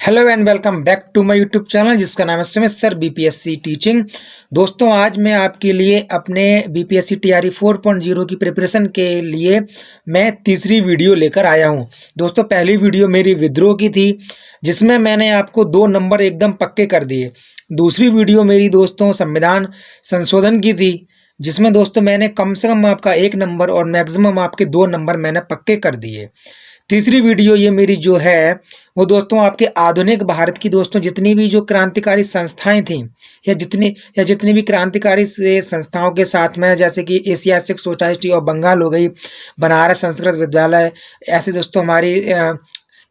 Hello and welcome back to my YouTube channel जिसका नाम है सेमेस्टर बीपीएससी टीचिंग। दोस्तों आज मैं आपके लिए अपने बीपीएससी टीआरई 4.0 की प्रिपरेशन के लिए मैं तीसरी वीडियो लेकर आया हूं। दोस्तों पहली वीडियो मेरी विद्रोह की थी जिसमें मैंने आपको 2 नंबर एकदम पक्के कर दिए। दूसरी वीडियो मेरी दोस्तों संविधान संशोधन की थी जिसमें दोस्तों मैंने कम से कम आपका 1 नंबर और मैक्सिमम आपके 2 नंबर मैंने पक्के कर दिए। तीसरी वीडियो ये मेरी जो है वो दोस्तों आपके आधुनिक भारत की दोस्तों जितनी भी जो क्रांतिकारी संस्थाएं थी या जितनी भी क्रांतिकारी से संस्थाओं के साथ में जैसे कि एशियाटिक सोसाइटी ऑफ बंगाल हो गई, बनारस संस्कृत विद्यालय, ऐसे दोस्तों हमारी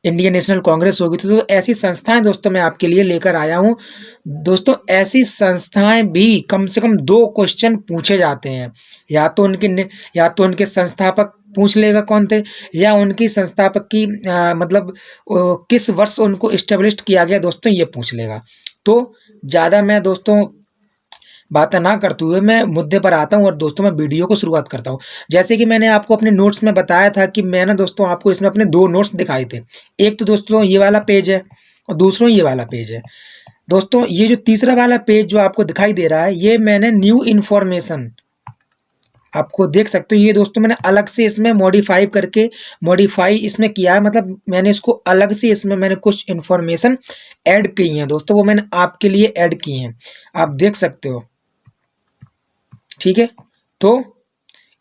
इंडियन नेशनल कांग्रेस होगी, तो ऐसी संस्थाएं दोस्तों मैं आपके लिए लेकर आया हूं। दोस्तों ऐसी संस्थाएं भी कम से कम 2 क्वेश्चन पूछे जाते हैं, या तो उनके संस्थापक पूछ लेगा कौन थे, या उनकी संस्थापक की मतलब किस वर्ष उनको इस्टेब्लिश किया गया दोस्तों ये पूछ लेगा। तो ज़्यादा मैं दोस्तों बातें ना करते हुए मैं मुद्दे पर आता हूं और दोस्तों मैं वीडियो को शुरुआत करता हूं। जैसे कि मैंने आपको अपने नोट्स में बताया था कि मैंने दोस्तों आपको इसमें अपने 2 नोट्स दिखाए थे। एक तो दोस्तों ये वाला पेज है और दूसरा ये वाला पेज है। दोस्तों ये जो तीसरा वाला पेज जो आपको दिखाई दे रहा है ये मैंने न्यू इन्फॉर्मेशन आपको देख सकते हो, ये दोस्तों मैंने अलग से इसमें मॉडिफाई इसमें किया है, मतलब मैंने इसको अलग से इसमें मैंने कुछ इन्फॉर्मेशन ऐड की है दोस्तों, वो मैंने आपके लिए ऐड की हैं, आप देख सकते हो। ठीक है, तो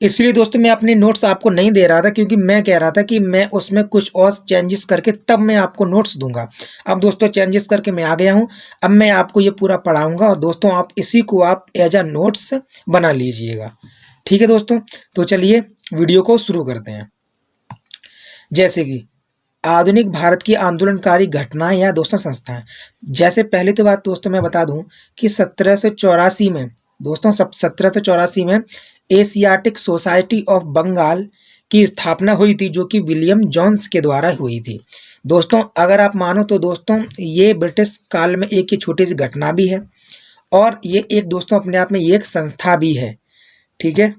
इसलिए दोस्तों मैं अपने नोट्स आपको नहीं दे रहा था क्योंकि मैं कह रहा था कि मैं उसमें कुछ और चेंजेस करके तब मैं आपको नोट्स दूंगा। अब दोस्तों चेंजेस करके मैं आ गया हूं, अब मैं आपको ये पूरा पढ़ाऊंगा और दोस्तों आप इसी को आप एज अ नोट्स बना लीजिएगा। ठीक है दोस्तों, तो चलिए वीडियो को शुरू करते हैं। जैसे कि आधुनिक भारत की आंदोलनकारी घटनाएं या दोस्तों संस्थाएं, जैसे पहले तो बात दोस्तों मैं बता दूं कि 1784 में दोस्तों 1784 में एशियाटिक सोसाइटी ऑफ बंगाल की स्थापना हुई थी जो कि विलियम जोन्स के द्वारा हुई थी। दोस्तों अगर आप मानो तो दोस्तों ये ब्रिटिश काल में एक ही छोटी सी घटना भी है और ये एक दोस्तों अपने आप में ये एक संस्था भी है। ठीक है,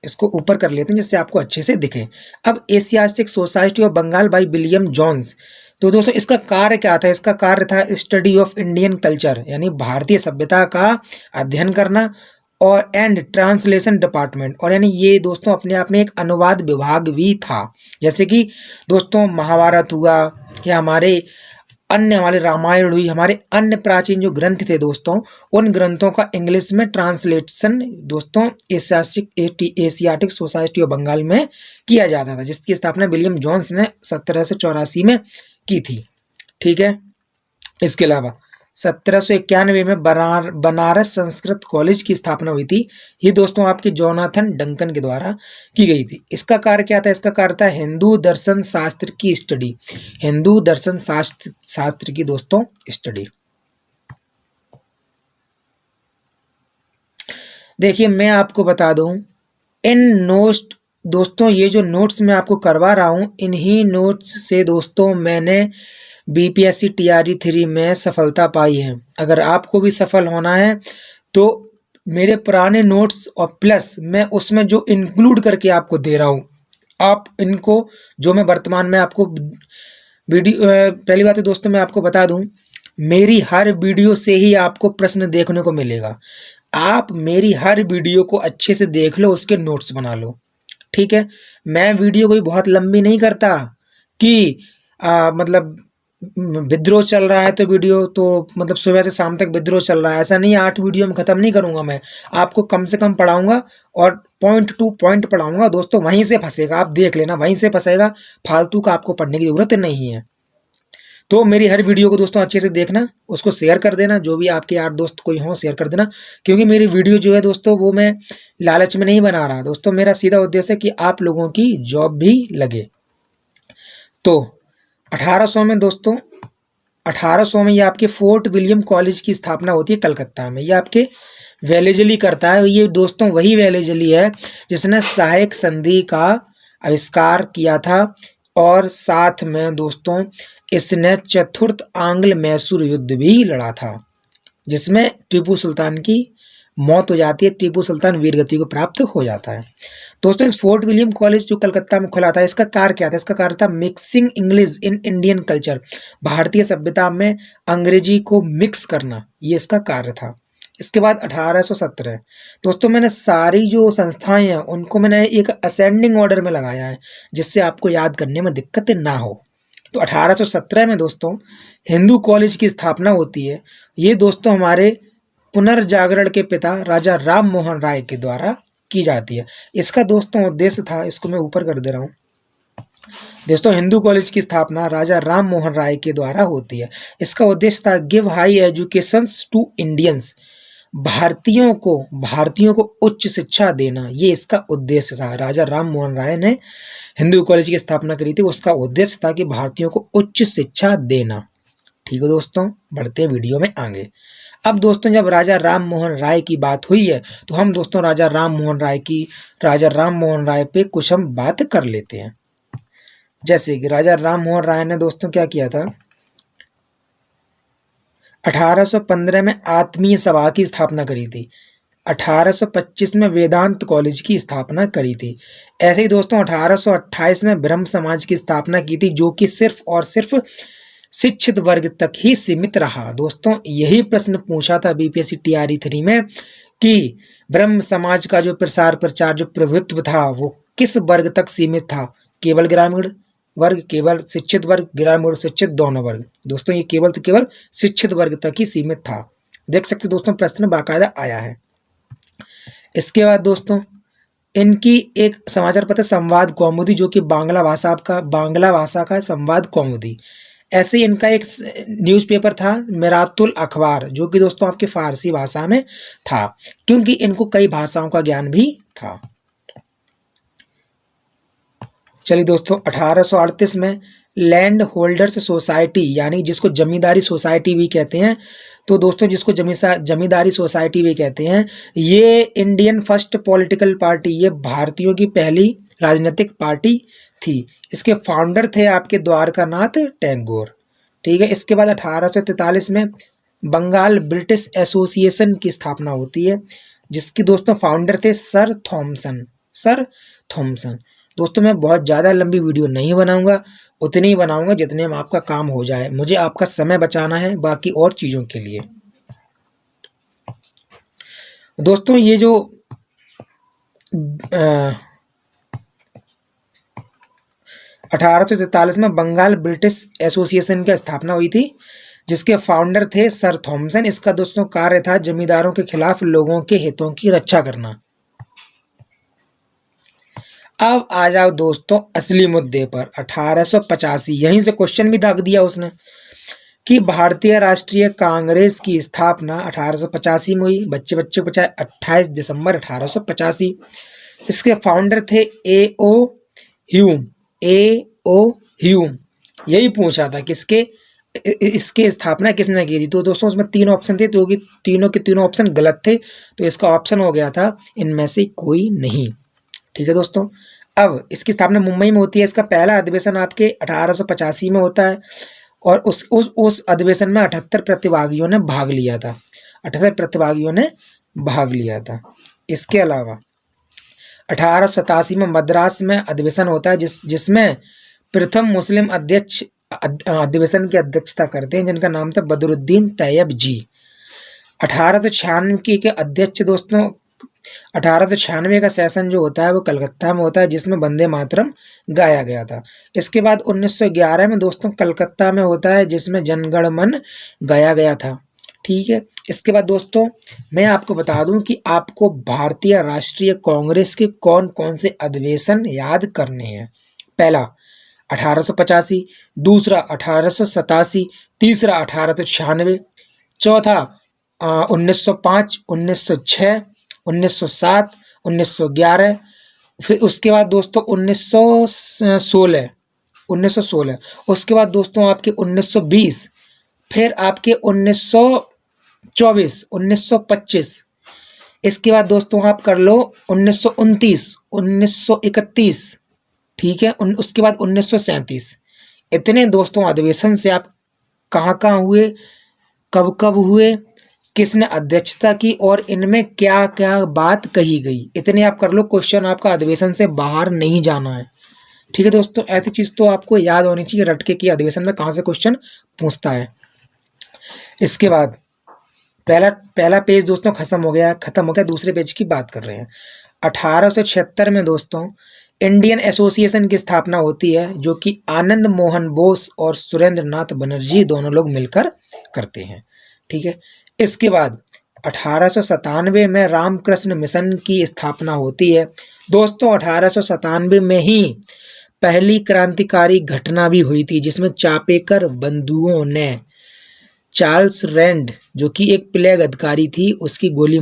इसको ऊपर कर लेते हैं जिससे आपको अच्छे से दिखे। अब Asiatic Society of Bengal by William Jones, तो दोस्तों इसका कार्य क्या था? इसका कार्य था स्टडी ऑफ इंडियन कल्चर, यानी भारतीय सभ्यता का अध्ययन करना, और एंड ट्रांसलेशन डिपार्टमेंट, और यानी ये दोस्तों अपने आप में एक अनुवाद विभाग भी था। जैसे कि दोस्तों महाभारत हुआ या हमारे रामायण हुई, हमारे अन्य प्राचीन जो ग्रंथ थे दोस्तों उन ग्रंथों का इंग्लिश में ट्रांसलेशन दोस्तों एशियाटिक सोसाइटी ऑफ बंगाल में किया जाता था, जिसकी स्थापना विलियम जोन्स ने 1784 में की थी। ठीक है, इसके अलावा 1791 में बनारस संस्कृत कॉलेज की स्थापना हुई थी। ये दोस्तों आपके जोनाथन डंकन के द्वारा की गई थी। इसका कार्य क्या था? इसका कार्य था हिंदू दर्शन शास्त्र की स्टडी, हिंदू दर्शन शास्त्र की दोस्तों स्टडी। देखिए मैं आपको बता दूं, इन नोट्स दोस्तों ये जो नोट्स मैं आपको करवा रहा हूं इन्हीं नोट्स से दोस्तों मैंने बीपीएससी टीआरई 3 में सफलता पाई है। अगर आपको भी सफल होना है तो मेरे पुराने नोट्स और प्लस मैं उसमें जो इंक्लूड करके आपको दे रहा हूँ, आप इनको जो मैं वर्तमान में आपको वीडियो पहली बात तो दोस्तों मैं आपको बता दूं, मेरी हर वीडियो से ही आपको प्रश्न देखने को मिलेगा। आप मेरी हर वीडियो को अच्छे से देख लो, उसके नोट्स बना लो। ठीक है, मैं वीडियो कोई बहुत लंबी नहीं करता कि मतलब विद्रोह चल रहा है तो वीडियो तो मतलब सुबह से शाम तक विद्रोह चल रहा है, ऐसा नहीं है। 8 वीडियो में ख़त्म नहीं करूंगा, मैं आपको कम से कम पढ़ाऊंगा और पॉइंट टू पॉइंट पढ़ाऊंगा दोस्तों, वहीं से फंसेगा, आप देख लेना वहीं से फंसेगा, फालतू का आपको पढ़ने की जरूरत नहीं है। तो मेरी हर वीडियो को दोस्तों अच्छे से देखना, उसको शेयर कर देना, जो भी आपके यार दोस्त कोई हो शेयर कर देना, क्योंकि मेरी वीडियो जो है दोस्तों वो मैं लालच में नहीं बना रहा दोस्तों, मेरा सीधा उद्देश्य है कि आप लोगों की जॉब भी लगे। तो 1800 में दोस्तों 1800 में ये आपके फोर्ट विलियम कॉलेज की स्थापना होती है कलकत्ता में। ये आपके वेलेजली करता है, ये दोस्तों वही वेलेजली है जिसने सहायक संधि का आविष्कार किया था, और साथ में दोस्तों इसने चतुर्थ आंग्ल मैसूर युद्ध भी लड़ा था जिसमें टीपू सुल्तान की मौत हो जाती है, टीपू सुल्तान वीरगति को प्राप्त हो जाता है। दोस्तों इस फोर्ट विलियम कॉलेज जो कलकत्ता में खुला था, इसका कार्य क्या था? इसका कार्य था mixing English in Indian culture, भारतीय सभ्यता में अंग्रेजी को मिक्स करना, ये इसका कार्य था। इसके बाद 1817, दोस्तों मैंने सारी जो संस्थाएं हैं उनको मैंने एक असेंडिंग ऑर्डर में लगाया है जिससे आपको याद करने में दिक्कत ना हो। तो 1817 में दोस्तों हिंदू कॉलेज की स्थापना होती है। ये दोस्तों हमारे पुनर्जागरण के पिता राजा राम मोहन राय के द्वारा की जाती है। इसका दोस्तों उद्देश्य था, इसको मैं ऊपर कर दे रहा हूँ दोस्तों, हिंदू कॉलेज की स्थापना राजा राम मोहन राय के द्वारा होती है। इसका उद्देश्य था give high education to Indians, भारतीयों को उच्च शिक्षा देना, ये इसका उद्देश्य था। राजा राम मोहन राय ने हिंदू कॉलेज की स्थापना करी थी, उसका उद्देश्य था कि भारतीयों को उच्च शिक्षा देना। ठीक है दोस्तों, बढ़ते हैं वीडियो में आगे। अब दोस्तों जब राजा राम मोहन राय की बात हुई है तो हम दोस्तों राजा राम मोहन राय पे कुछ हम बात कर लेते हैं। जैसे कि राजा राम मोहन राय ने दोस्तों क्या किया था, 1815 में आत्मीय सभा की स्थापना करी थी, 1825 में वेदांत कॉलेज की स्थापना करी थी। ऐसे ही दोस्तों 1828 में ब्रह्म समाज की स्थापना की थी, जो कि सिर्फ और सिर्फ शिक्षित वर्ग तक ही सीमित रहा। दोस्तों यही प्रश्न पूछा था बीपीएससी टीआरई 3 में कि ब्रह्म समाज का जो प्रसार प्रचार जो प्रभुत्व था वो किस वर्ग तक सीमित था? केवल ग्रामीण वर्ग, केवल शिक्षित वर्ग, ग्रामीण और शिक्षित दोनों वर्ग? दोस्तों ये केवल शिक्षित वर्ग तक ही सीमित था। देख सकते हो दोस्तों प्रश्न बाकायदा आया है। इसके बाद दोस्तों इनकी एक समाचार पत्र संवाद कौमुदी, जो कि बांग्ला भाषा का संवाद कौमुदी। ऐसे ही इनका एक न्यूज़पेपर था मिरातुल अखबार, जो कि दोस्तों आपके फारसी भाषा में था, क्योंकि इनको कई भाषाओं का ज्ञान भी था। चलिए दोस्तों 1838 में लैंड होल्डर्स सोसाइटी, यानी जिसको जमींदारी सोसाइटी भी कहते हैं, तो दोस्तों जिसको जमींदारी सोसाइटी भी कहते हैं, ये इंडियन फर्स्ट पॉलिटिकल पार्टी, ये भारतीयों की पहली राजनीतिक पार्टी थी। इसके फाउंडर थे आपके द्वारकानाथ टैगोर। ठीक है। इसके बाद 1843 में बंगाल ब्रिटिश एसोसिएशन की स्थापना होती है, जिसकी दोस्तों फाउंडर थे सर थॉमसन। दोस्तों मैं बहुत ज़्यादा लंबी वीडियो नहीं बनाऊंगा, उतनी ही बनाऊंगा जितने में आपका काम हो जाए। मुझे आपका समय बचाना है बाकी और चीज़ों के लिए। दोस्तों ये जो 1843 में बंगाल ब्रिटिश एसोसिएशन की स्थापना हुई थी, जिसके फाउंडर थे सर थॉमसन। इसका दोस्तों कार्य था जमींदारों के खिलाफ लोगों के हितों की रक्षा करना। अब आ जाओ दोस्तों असली मुद्दे पर। 1885, यहीं से क्वेश्चन भी दाग दिया उसने कि भारतीय राष्ट्रीय कांग्रेस की स्थापना 1885 में हुई। बच्चे पूछा 28 दिसंबर 1885। इसके फाउंडर थे ए.ओ. ह्यूम। यही पूछा था किसके, इसके स्थापना किसने की थी। तो दोस्तों उसमें 3 ऑप्शन थे, तो तीनों के तीनों ऑप्शन गलत थे, तो इसका ऑप्शन हो गया था इनमें से कोई नहीं। ठीक है दोस्तों। अब इसकी स्थापना मुंबई में होती है। इसका पहला अधिवेशन आपके 1885 में होता है और उस अधिवेशन में 78 प्रतिभागियों ने भाग लिया था। 78 प्रतिभागियों ने भाग लिया था। इसके अलावा 1887 में मद्रास में अधिवेशन होता है, जिसमें प्रथम मुस्लिम अध्यक्ष अधिवेशन की अध्यक्षता करते हैं, जिनका नाम था बदरुद्दीन तैयब जी। 1896 के अध्यक्ष दोस्तों 1896 का सेशन जो होता है वो कलकत्ता में होता है, जिसमें वंदे मातरम गाया गया था। इसके बाद 1911 में दोस्तों कलकत्ता में होता है, जिसमें जनगण मन गाया गया था। ठीक है। इसके बाद दोस्तों मैं आपको बता दूं कि आपको भारतीय राष्ट्रीय कांग्रेस के कौन कौन से अधिवेशन याद करने हैं। पहला 1885, दूसरा 1887, तीसरा 1896, चौथा 1905, 1906, 1907, 1911, फिर उसके बाद दोस्तों 1916, उसके बाद दोस्तों आपके 1920, फिर आपके 1924, 1925, इसके बाद दोस्तों आप कर लो 1929, 1931, ठीक है, उसके बाद 1937। इतने दोस्तों अधिवेशन से आप कहाँ हुए, कब हुए, किसने अध्यक्षता की और इनमें क्या क्या बात कही गई। इतने आप कर लो, क्वेश्चन आपका अधिवेशन से बाहर नहीं जाना है। ठीक है दोस्तों, ऐसी चीज तो आपको याद होनी चाहिए रटके की अधिवेशन में कहाँ से क्वेश्चन पूछता है। इसके बाद पहला पेज दोस्तों खत्म हो गया। दूसरे पेज की बात कर रहे हैं। 1876 में दोस्तों इंडियन एसोसिएशन की स्थापना होती है, जो कि आनंद मोहन बोस और सुरेंद्र नाथ बनर्जी दोनों लोग मिलकर करते हैं। ठीक है, इसके बाद 1897 में रामकृष्ण मिशन की स्थापना होती है। दोस्तों 1897 में ही पहली क्रांतिकारी घटना भी हुई थी, जिसमें चापेकर बंधुओं ने चार्ल्स रैंड, जो कि एक प्लेग अधिकारी थी, उसकी गोली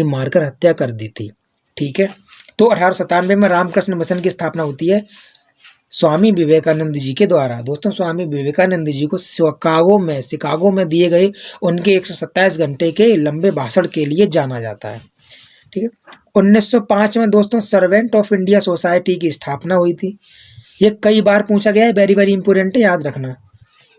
मारकर हत्या कर दी थी। ठीक है, तो 1897 में रामकृष्ण मिशन की स्थापना होती है स्वामी विवेकानंद जी के द्वारा। दोस्तों स्वामी विवेकानंद जी को शिकागो में दिए गए उनके 127 घंटे के लंबे भाषण के लिए जाना जाता है। ठीक है, 1905 में दोस्तों सर्वेंट ऑफ इंडिया सोसाइटी की स्थापना हुई थी। ये कई बार पूछा गया है, वेरी वेरी इंपॉर्टेंट है, याद रखना।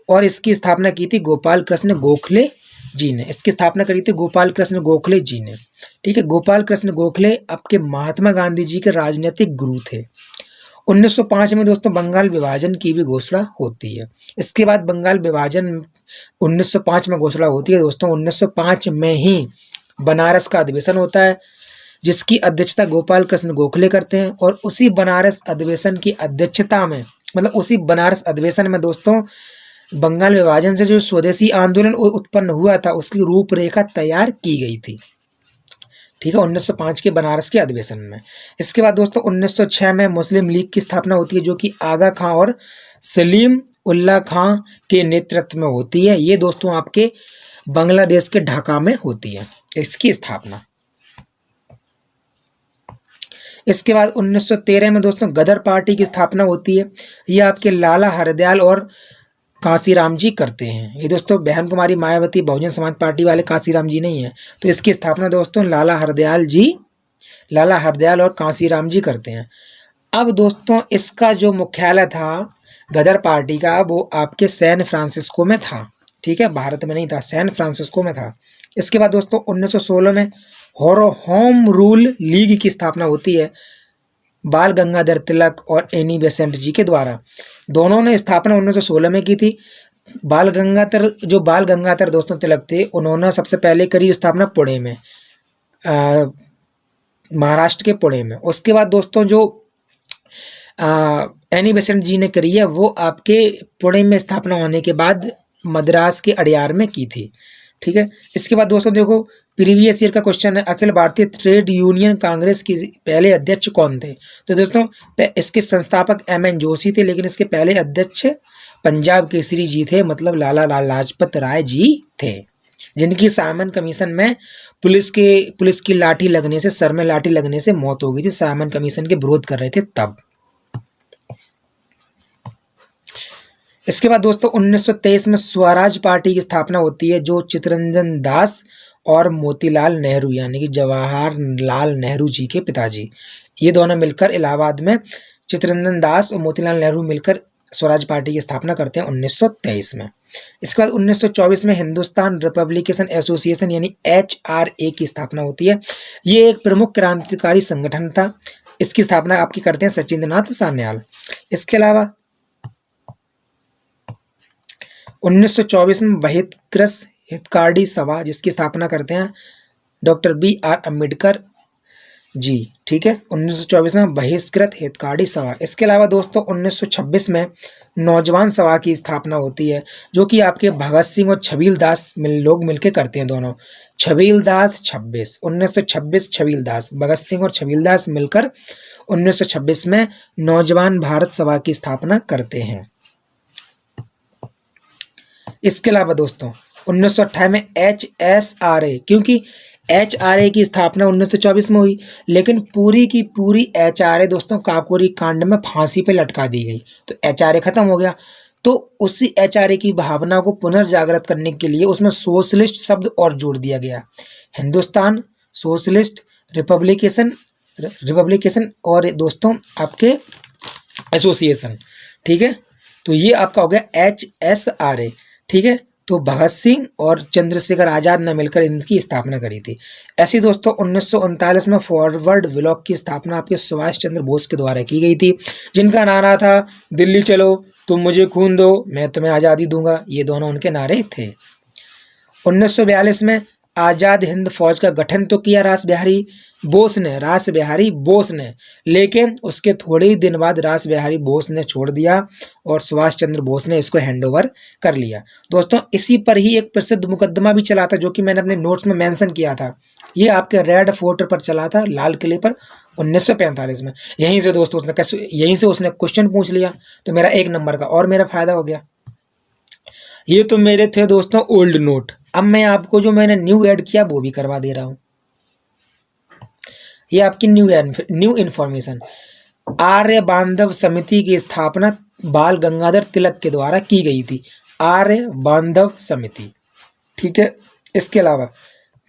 और इसकी स्थापना की थी गोपाल कृष्ण गोखले जी ने। इसकी स्थापना करी थी गोपाल कृष्ण गोखले जी ने। ठीक है, गोपाल कृष्ण गोखले आपके महात्मा गांधी जी के राजनीतिक गुरु थे। 1905 में दोस्तों बंगाल विभाजन की भी घोषणा होती है। इसके बाद बंगाल विभाजन 1905 में घोषणा होती है दोस्तों। 1905 में ही बनारस का अधिवेशन होता है, जिसकी अध्यक्षता गोपाल कृष्ण गोखले करते हैं। और उसी बनारस अधिवेशन की अध्यक्षता में, मतलब उसी बनारस अधिवेशन में दोस्तों बंगाल विभाजन से जो स्वदेशी आंदोलन उत्पन्न हुआ था, उसकी रूपरेखा तैयार की गई थी। ठीक है, 1905 के बनारस के अधिवेशन में। इसके बाद दोस्तों 1906 में मुस्लिम लीग की स्थापना होती है, जो कि आगा खां और सलीम उल्लाह खां के नेतृत्व में होती है। ये दोस्तों आपके बांग्लादेश के ढाका में होती है इसकी स्थापना। इसके बाद 1913 में दोस्तों गदर पार्टी की स्थापना होती है। ये आपके लाला हरदयाल और कांसीराम जी करते हैं। ये दोस्तों बहन कुमारी मायावती बहुजन समाज पार्टी वाले कांसीराम जी नहीं है, तो इसकी स्थापना दोस्तों लाला हरदयाल और कांसीराम जी करते हैं। अब दोस्तों इसका जो मुख्यालय था गदर पार्टी का, वो आपके सैन फ्रांसिस्को में था। ठीक है, भारत में नहीं था, सैन फ्रांसिस्को में था। इसके बाद दोस्तों 1916 में होम रूल लीग की स्थापना होती है बाल गंगाधर तिलक और एनी बेसेंट जी के द्वारा। दोनों ने स्थापना 1916 में की थी। बाल गंगाधर दोस्तों तिलक थे, उन्होंने सबसे पहले करी स्थापना पुणे में, महाराष्ट्र के पुणे में। उसके बाद दोस्तों जो एनी बेसेंट जी ने करी है, वो आपके पुणे में स्थापना होने के बाद मद्रास के अड़ियार में की थी। ठीक है, इसके बाद दोस्तों देखो प्रीवियस ईयर का क्वेश्चन है, अखिल भारतीय ट्रेड यूनियन कांग्रेस के पहले अध्यक्ष कौन थे। तो दोस्तों इसके संस्थापक MN जोशी थे, लेकिन इसके पहले अध्यक्ष पंजाब केसरी जी थे, मतलब लाला लाजपत राय जी थे, जिनकी साइमन कमीशन में पुलिस की लाठी लगने से, सर में लाठी लगने से मौत हो गई थी। साइमन कमीशन के विरोध कर रहे थे तब। इसके बाद दोस्तों 1923 में स्वराज पार्टी की स्थापना होती है, जो चित्तरंजन दास और मोतीलाल नेहरू, यानी कि जवाहरलाल नेहरू जी के पिताजी, ये दोनों मिलकर इलाहाबाद में चित्तरंजन दास और मोतीलाल नेहरू मिलकर स्वराज पार्टी की स्थापना करते हैं 1923 में। इसके बाद 1924 में हिंदुस्तान रिपब्लिकेशन एसोसिएशन यानी HRA की स्थापना होती है। ये एक प्रमुख क्रांतिकारी संगठन था। इसकी स्थापना आपकी करते हैं सचिंद्रनाथ सान्याल। इसके अलावा 1924 में बहिष्कृत हितकारी सभा, जिसकी स्थापना करते हैं डॉक्टर BR अम्बेडकर जी। ठीक है, 1924 में बहिष्कृत हितकारी सभा। इसके अलावा दोस्तों 1926 में नौजवान सभा की स्थापना होती है, जो कि आपके भगत सिंह और छबील दास लोग मिलकर करते हैं। दोनों 1926 छबील दास, भगत सिंह और छबील दास मिलकर 1926 में नौजवान भारत सभा की स्थापना करते हैं। इसके अलावा दोस्तों 1928 में HSRA, क्योंकि HRA की स्थापना 1924 में हुई, लेकिन पूरी की पूरी HRA दोस्तों काकोरी कांड में फांसी पे लटका दी गई, तो HRA खत्म हो गया। तो उसी HRA की भावना को पुनर्जागृत करने के लिए उसमें सोशलिस्ट शब्द और जोड़ दिया गया, हिंदुस्तान सोशलिस्ट रिपब्लिकेशन और दोस्तों आपके एसोसिएशन। ठीक है, तो ये आपका हो गया HSRA। ठीक है, तो भगत सिंह और चंद्रशेखर आजाद ने मिलकर इनकी स्थापना करी थी। ऐसी दोस्तों 1939 में फॉरवर्ड ब्लॉक की स्थापना आपके सुभाष चंद्र बोस के द्वारा की गई थी, जिनका नारा था दिल्ली चलो तुम मुझे खून दो मैं तुम्हें आज़ादी दूंगा। ये दोनों उनके नारे थे। 1942 में आज़ाद हिंद फौज का गठन तो किया रास बिहारी बोस ने, लेकिन उसके थोड़े ही दिन बाद रास बिहारी बोस ने छोड़ दिया और सुभाष चंद्र बोस ने इसको हैंडओवर कर लिया। दोस्तों इसी पर ही एक प्रसिद्ध मुकदमा भी चला था, जो कि मैंने अपने नोट्स में मेंशन किया था। ये आपके रेड फोर्ट पर चला था, लाल किले पर, 1945 में। यहीं से दोस्तों उसने क्वेश्चन पूछ लिया, तो मेरा 1 नंबर का और मेरा फायदा हो गया। ये तो मेरे थे दोस्तों ओल्ड नोट। अब मैं आपको जो मैंने न्यू ऐड किया वो भी करवा दे रहा हूं। ये आपकी न्यू इन्फॉर्मेशन। आर्य बांधव समिति की स्थापना बाल गंगाधर तिलक के द्वारा की गई थी। आर्य बांधव समिति, ठीक है। इसके अलावा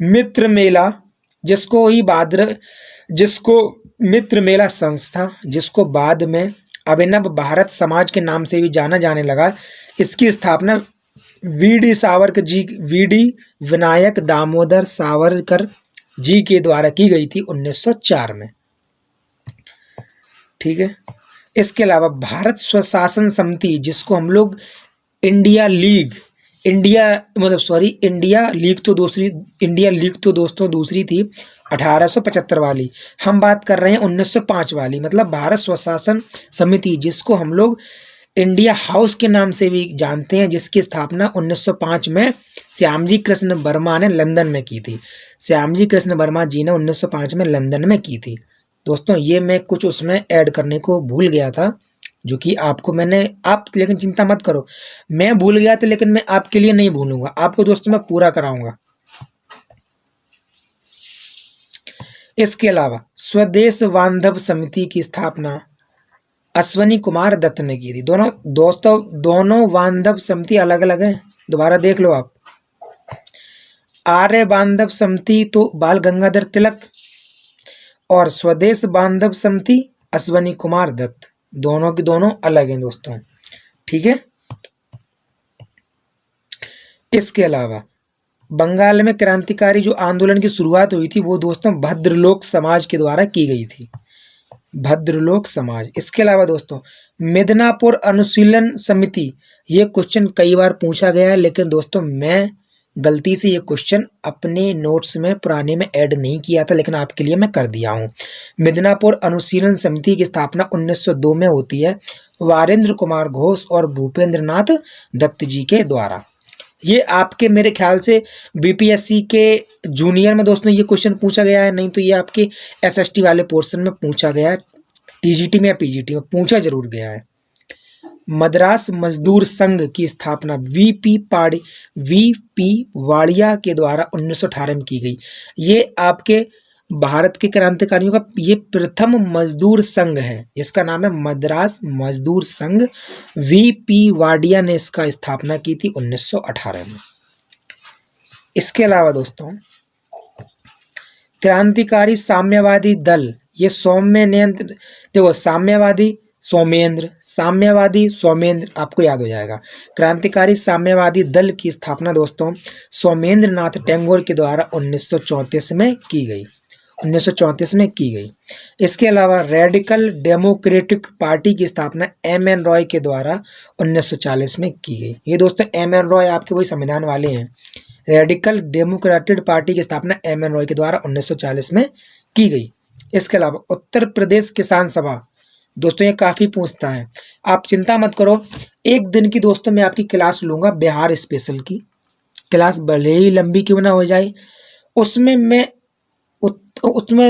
मित्र मेला, जिसको मित्र मेला संस्था, जिसको बाद में अभिनव भारत समाज के नाम से भी जाना जाने लगा, इसकी स्थापना वीडी विनायक दामोदर सावरकर जी के द्वारा की गई थी 1904 में, ठीक है। इसके अलावा भारत स्वशासन समिति, जिसको हम लोग इंडिया लीग तो दोस्तों दूसरी थी 1875 वाली, हम बात कर रहे हैं 1905 वाली, मतलब भारत स्वशासन समिति, जिसको हम लोग इंडिया हाउस के नाम से भी जानते हैं, जिसकी स्थापना 1905 में श्यामजी कृष्ण वर्मा ने लंदन में की थी। श्यामजी कृष्ण वर्मा जी ने 1905 में लंदन में की थी। दोस्तों ये मैं कुछ उसमें ऐड करने को भूल गया था, जो कि आपको लेकिन चिंता मत करो, मैं भूल गया था लेकिन मैं आपके लिए नहीं भूलूंगा, आपको दोस्तों मैं पूरा कराऊंगा। इसके अलावा स्वदेश बांधव समिति की स्थापना अश्वनी कुमार दत्त ने की थी। दोनों बांधव समिति अलग अलग हैं, दोबारा देख लो आप। आर्य बांधव समिति तो बाल गंगाधर तिलक और स्वदेश बांधव समिति अश्वनी कुमार दत्त, दोनों की दोनों अलग हैं दोस्तों, ठीक है। इसके अलावा बंगाल में क्रांतिकारी जो आंदोलन की शुरुआत हुई थी वो दोस्तों भद्रलोक समाज के द्वारा की गई थी, भद्रलोक समाज। इसके अलावा दोस्तों मिदनापुर अनुशीलन समिति, ये क्वेश्चन कई बार पूछा गया है, लेकिन दोस्तों मैं गलती से ये क्वेश्चन अपने नोट्स में पुराने में ऐड नहीं किया था, लेकिन आपके लिए मैं कर दिया हूँ। मिदनापुर अनुशीलन समिति की स्थापना 1902 में होती है, वारेंद्र कुमार घोष और भूपेंद्र नाथ दत्त जी के द्वारा। ये आपके मेरे ख्याल से बीपीएससी के जूनियर में दोस्तों ये क्वेश्चन पूछा गया है, नहीं तो ये आपके एसएसटी वाले पोर्शन में पूछा गया है, टीजीटी में या पीजीटी में पूछा जरूर गया है। मद्रास मजदूर संघ की स्थापना वीपी वाड़िया के द्वारा 1918 में की गई। ये आपके भारत के क्रांतिकारियों का ये प्रथम मजदूर संघ है, इसका नाम है मद्रास मजदूर संघ। वीपी वाडिया ने इसका स्थापना की थी 1918 में। इसके अलावा दोस्तों क्रांतिकारी साम्यवादी दल, ये साम्यवादी सोमेंद्र आपको याद हो जाएगा। क्रांतिकारी साम्यवादी दल की स्थापना दोस्तों सोमेंद्र नाथ टैगोर के द्वारा 1934 में की गई। इसके अलावा रेडिकल डेमोक्रेटिक पार्टी की स्थापना एम.एन. रॉय के द्वारा 1940 में की गई। ये दोस्तों एम.एन. रॉय आपके वही संविधान वाले हैं। रेडिकल डेमोक्रेटिक पार्टी की स्थापना एम.एन. रॉय के द्वारा 1940 में की गई। इसके अलावा उत्तर प्रदेश किसान सभा, दोस्तों ये काफ़ी पूछता है, आप चिंता मत करो, एक दिन की दोस्तों मैं आपकी क्लास लूँगा, बिहार स्पेशल की क्लास, भले ही लंबी क्यों ना हो जाए, उसमें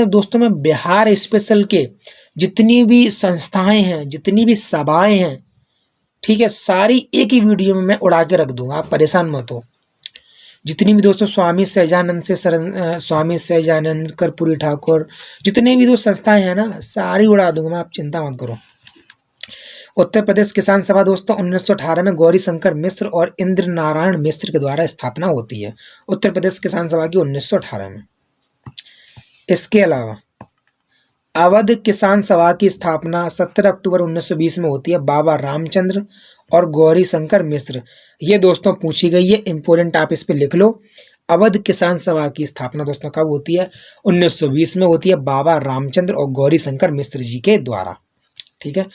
दोस्तों मैं बिहार स्पेशल के जितनी भी संस्थाएं हैं, जितनी भी सभाएं हैं, ठीक है, सारी एक ही वीडियो में मैं उड़ा के रख दूंगा, आप परेशान मत हो। जितनी भी दोस्तों स्वामी सहजानंद कर्पूरी ठाकुर, जितने भी दोस्त संस्थाएं हैं ना, सारी उड़ा दूंगा मैं, आप चिंता मत करो। उत्तर प्रदेश किसान सभा दोस्तों 1918 में गौरी शंकर मिश्र और इंद्र नारायण मिश्र के द्वारा स्थापना होती है, उत्तर प्रदेश किसान सभा की 1918 में। इसके अलावा अवध किसान सभा की स्थापना 17 अक्टूबर 1920 में होती है। बाबा रामचंद्र और गौरी शंकर मिश्र, ये दोस्तों पूछी गई है, इंपोर्टेंट, आप इस पे लिख लो। अवध किसान सभा की स्थापना दोस्तों कब होती है? 1920 में होती है, बाबा रामचंद्र और गौरी शंकर मिश्र जी के द्वारा। ठीक है।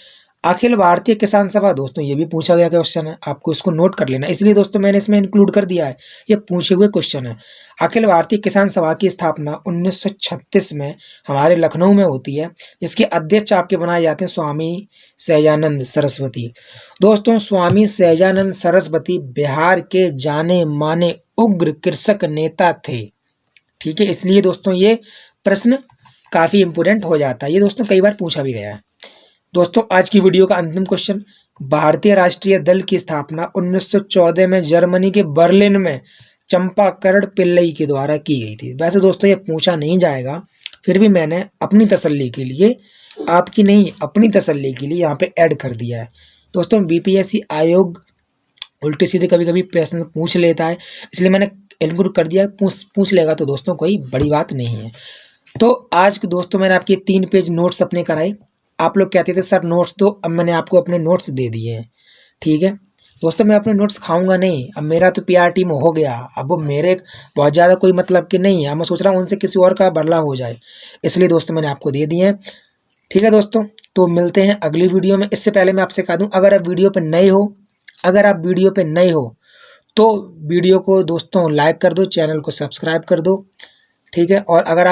अखिल भारतीय किसान सभा, दोस्तों ये भी पूछा गया क्वेश्चन है, आपको इसको नोट कर लेना, इसलिए दोस्तों मैंने इसमें इंक्लूड कर दिया है, ये पूछे हुए क्वेश्चन है। अखिल भारतीय किसान सभा की स्थापना 1936 में हमारे लखनऊ में होती है, जिसके अध्यक्ष आपके बनाए जाते हैं स्वामी सहजानंद सरस्वती। दोस्तों स्वामी सहजानंद सरस्वती बिहार के जाने माने उग्र कृषक नेता थे। ठीक है, इसलिए दोस्तों ये प्रश्न काफी इंपोर्टेंट हो जाता है, ये दोस्तों कई बार पूछा भी गया है। दोस्तों आज की वीडियो का अंतिम क्वेश्चन, भारतीय राष्ट्रीय दल की स्थापना 1914 में जर्मनी के बर्लिन में चंपाकरण पिल्लई के द्वारा की गई थी। वैसे दोस्तों ये पूछा नहीं जाएगा, फिर भी मैंने अपनी तसल्ली के लिए, आपकी नहीं अपनी तसल्ली के लिए यहाँ पे ऐड कर दिया है। दोस्तों बीपीएससी आयोग उल्टे सीधे कभी कभी प्रश्न पूछ लेता है, इसलिए मैंने इंक्लूड कर दिया। पूछ लेगा तो दोस्तों कोई बड़ी बात नहीं है। तो आज के दोस्तों मैंने आपके 3 पेज नोट्स अपने कराए। आप लोग कहते थे सर नोट्स दो, अब मैंने आपको अपने नोट्स दे दिए हैं। ठीक है दोस्तों, मैं अपने नोट्स खाऊंगा नहीं, अब मेरा तो पीआर टीम हो गया, अब वो मेरे बहुत ज़्यादा कोई मतलब कि नहीं है, मैं सोच रहा हूँ उनसे किसी और का बदला हो जाए, इसलिए दोस्तों मैंने आपको दे दिए हैं। ठीक है दोस्तों, तो मिलते हैं अगली वीडियो में। इससे पहले मैं आपसे कह दूँ, अगर आप वीडियो पर नए हो तो वीडियो को दोस्तों लाइक कर दो, चैनल को सब्सक्राइब कर दो। ठीक है, और अगर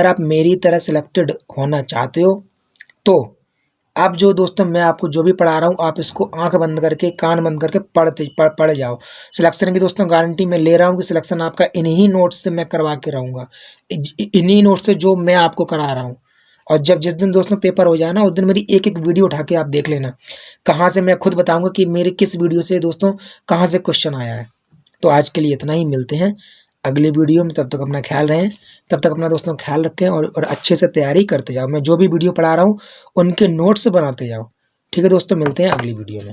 आप मेरी तरह सिलेक्टेड होना चाहते हो तो आप जो दोस्तों मैं आपको जो भी पढ़ा रहा हूँ, आप इसको आंख बंद करके कान बंद करके पढ़ जाओ। सिलेक्शन की दोस्तों गारंटी मैं ले रहा हूँ कि सिलेक्शन आपका इन्हीं नोट्स से मैं करवा के रहूँगा, इन्हीं नोट्स से जो मैं आपको करा रहा हूँ। और जिस दिन दोस्तों पेपर हो जाए ना, उस दिन मेरी एक एक वीडियो उठा के आप देख लेना, कहाँ से मैं खुद बताऊँगा कि मेरे किस वीडियो से दोस्तों कहाँ से क्वेश्चन आया है। तो आज के लिए इतना ही, मिलते हैं अगली वीडियो में। तब तक अपना ख्याल रखें, तब तक अपना दोस्तों ख्याल रखें और अच्छे से तैयारी करते जाओ। मैं जो भी वीडियो पढ़ा रहा हूँ उनके नोट्स बनाते जाओ। ठीक है दोस्तों, मिलते हैं अगली वीडियो में।